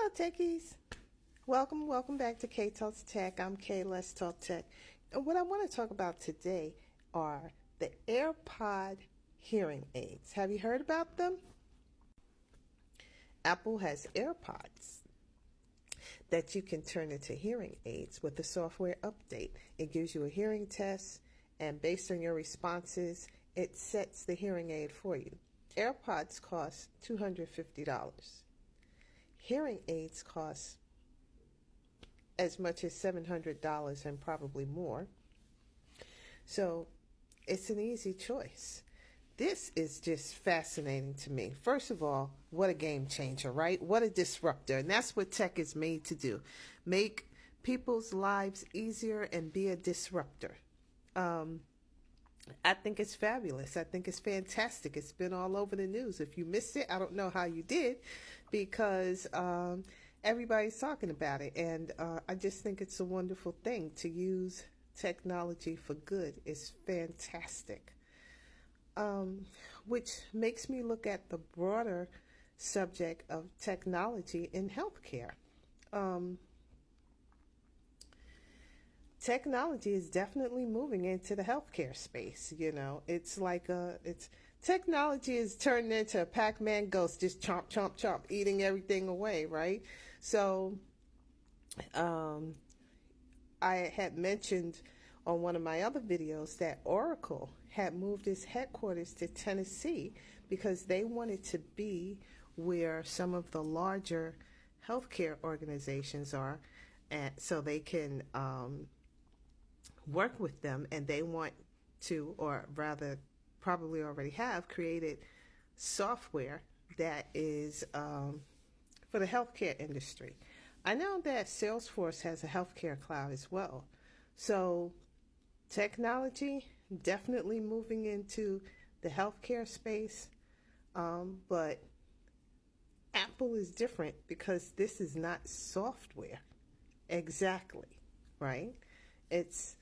Hello, techies. Welcome back to kaetalkstech. I'm Kay. Let's Talk Tech. And what I want to talk about today are the Airpod hearing aids. Have you heard about them? Apple has Airpods that you can turn into hearing aids with the software update. It gives you a hearing test, and based on your responses, it sets the hearing aid for you. Airpods cost $250. Hearing aids cost as much as $700 and probably more. So it's an easy choice. This is just fascinating to me. First of all, what a game changer, right? What a disruptor. And that's what tech is made to do. Make people's lives easier and be a disruptor. I think it's fabulous. I think it's fantastic. It's been all over the news. If you missed it, I don't know how you did, because everybody's talking about it. And I just think it's a wonderful thing to use technology for good. It's fantastic. Which makes me look at the broader subject of technology in healthcare. Technology is definitely moving into the healthcare space. You know, it's like technology is turning into a Pac-Man ghost, just chomp, chomp, chomp, eating everything away, right? So, I had mentioned on one of my other videos that Oracle had moved its headquarters to Tennessee because they wanted to be where some of the larger healthcare organizations are, and so they can work with them, and they want to, or rather probably already have, created software that is for the healthcare industry. I know that Salesforce has a healthcare cloud as well. So technology definitely moving into the healthcare space, but Apple is different because this is not software exactly, right? It's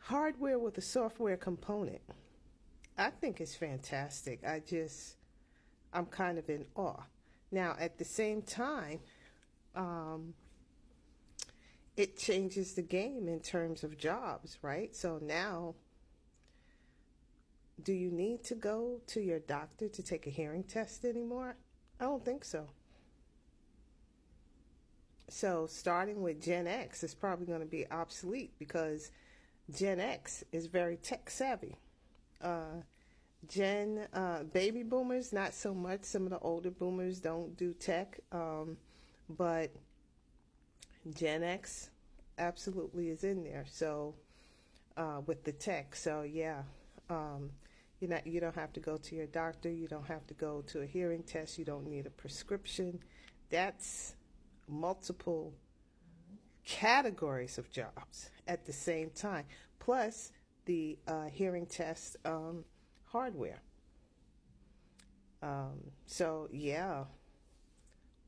hardware with a software component. I think it's fantastic. I'm kind of in awe. Now, at the same time, it changes the game in terms of jobs, right? So now, do you need to go to your doctor to take a hearing test anymore? I don't think so. So starting with Gen X is probably going to be obsolete because Gen X is very tech savvy. Baby boomers, not so much. Some of the older boomers don't do tech, but Gen X absolutely is in there. So with the tech, so yeah, you don't have to go to your doctor. You don't have to go to a hearing test. You don't need a prescription. That's multiple categories of jobs at the same time, plus the hearing test hardware. So yeah,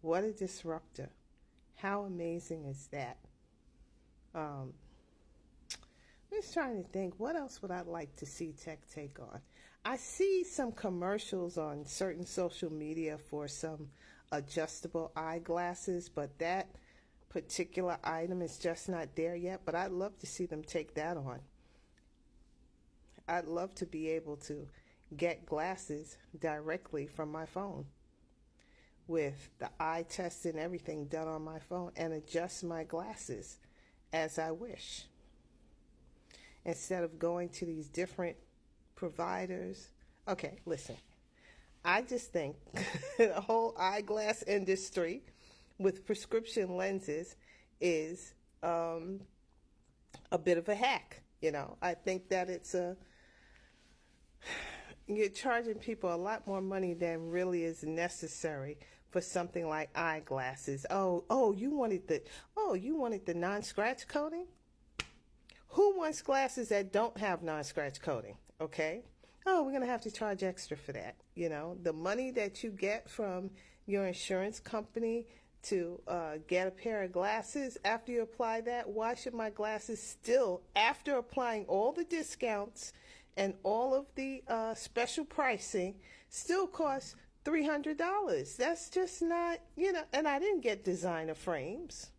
what a disruptor. How amazing is that? I'm just trying to think, what else would I like to see tech take on? I see some commercials on certain social media for some adjustable eyeglasses, but that particular item is just not there yet. But I'd love to see them take that on. I'd love to be able to get glasses directly from my phone with the eye test and everything done on my phone, and adjust my glasses as I wish, instead of going to these different providers. Okay, listen, I just think the whole eyeglass industry with prescription lenses is a bit of a hack. You know, I think that you're charging people a lot more money than really is necessary for something like eyeglasses. You wanted the non-scratch coating? Who wants glasses that don't have non-scratch coating? Okay. Oh, we're going to have to charge extra for that. You know, the money that you get from your insurance company to get a pair of glasses, after you apply that, why should my glasses still, after applying all the discounts and all of the special pricing, still cost $300. That's just not, you know, and I didn't get designer frames.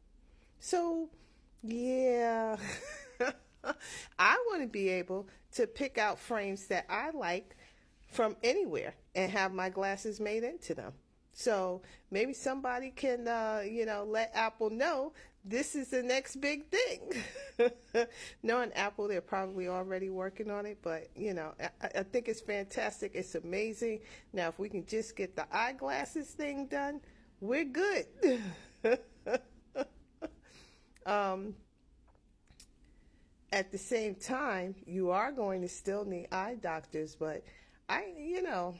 So, yeah, I want to be able to pick out frames that I like from anywhere and have my glasses made into them. So maybe somebody can, you know, let Apple know this is the next big thing. Knowing Apple, they're probably already working on it, but you know, I think it's fantastic. It's amazing. Now, if we can just get the eyeglasses thing done, we're good. At the same time, you are going to still need eye doctors, but you know,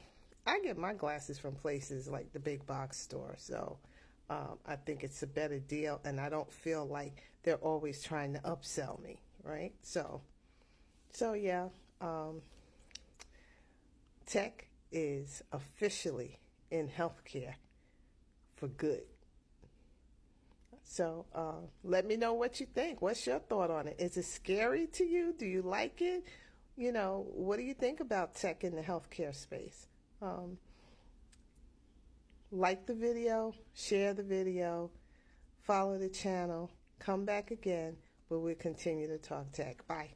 I get my glasses from places like the big box store, so I think it's a better deal, and I don't feel like they're always trying to upsell me, right? So yeah, tech is officially in healthcare for good. So let me know what you think. What's your thought on it? Is it scary to you? Do you like it? You know, what do you think about tech in the healthcare space? Like the video, share the video, follow the channel, come back again, where we'll continue to talk tech. Bye.